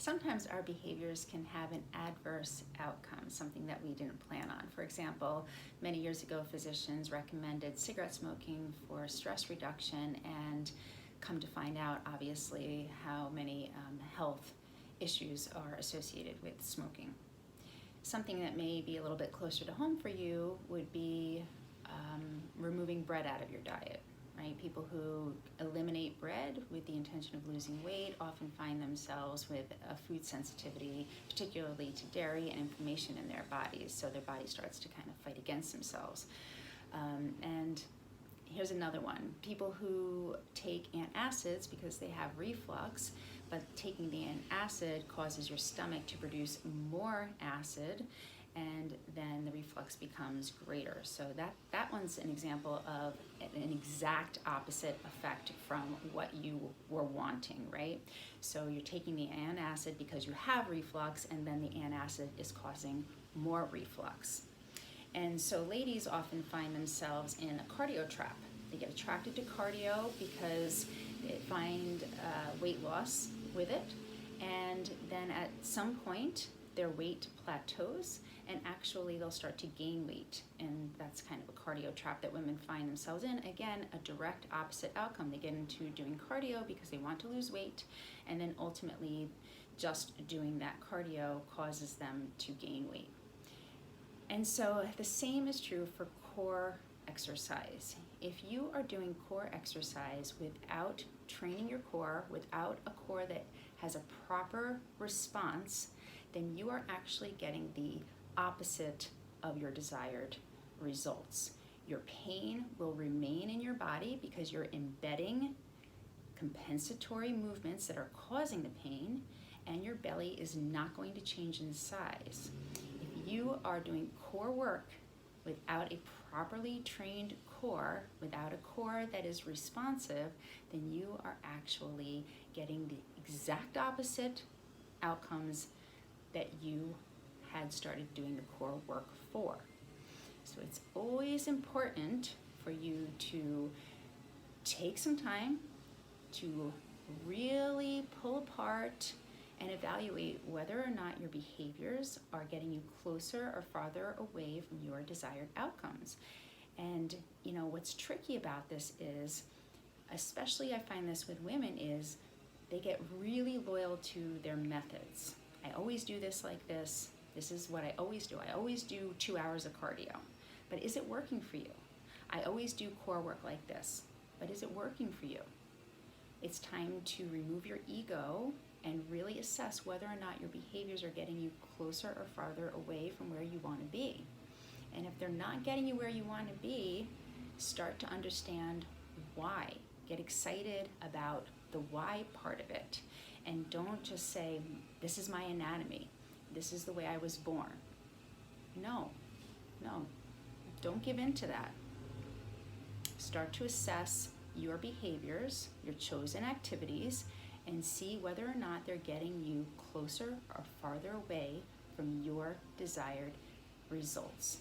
sometimes our behaviors can have an adverse outcome, something that we didn't plan on. For example, many years ago, physicians recommended cigarette smoking for stress reduction, and come to find out, obviously, how many health issues are associated with smoking. Something that may be a little bit closer to home for you would be removing bread out of your diet. Right? People who eliminate bread with the intention of losing weight often find themselves with a food sensitivity, particularly to dairy, and inflammation in their bodies. So their body starts to kind of fight against themselves. And here's another one. People who take antacids because they have reflux, but taking the antacid causes your stomach to produce more acid, and then the reflux becomes greater. So that one's an example of an exact opposite effect from what you were wanting, right? So you're taking the antacid because you have reflux, and then the antacid is causing more reflux. And so ladies often find themselves in a cardio trap. They get attracted to cardio because they find weight loss with it, and then at some point their weight plateaus, and actually they'll start to gain weight, and that's kind of a cardio trap that women find themselves in. Again, a direct opposite outcome. They get into doing cardio because they want to lose weight, and then ultimately just doing that cardio causes them to gain weight. And so the same is true for core exercise. If you are doing core exercise without training your core, without a core that has a proper response, then you are actually getting the opposite of your desired results. Your pain will remain in your body because you're embedding compensatory movements that are causing the pain, and your belly is not going to change in size. If you are doing core work without a properly trained core, without a core that is responsive, then you are actually getting the exact opposite outcomes that you had started doing the core work for. So it's always important for you to take some time to really pull apart and evaluate whether or not your behaviors are getting you closer or farther away from your desired outcomes. And you know what's tricky about this is, especially I find this with women, is they get really loyal to their methods. I always do this like this. This is what I always do. I always do 2 hours of cardio. But is it working for you? I always do core work like this. But is it working for you? It's time to remove your ego and really assess whether or not your behaviors are getting you closer or farther away from where you want to be. And if they're not getting you where you want to be, start to understand why. Get excited about the why part of it. And don't just say, this is my anatomy. This is the way I was born. No, don't give in to that. Start to assess your behaviors, your chosen activities, and see whether or not they're getting you closer or farther away from your desired results.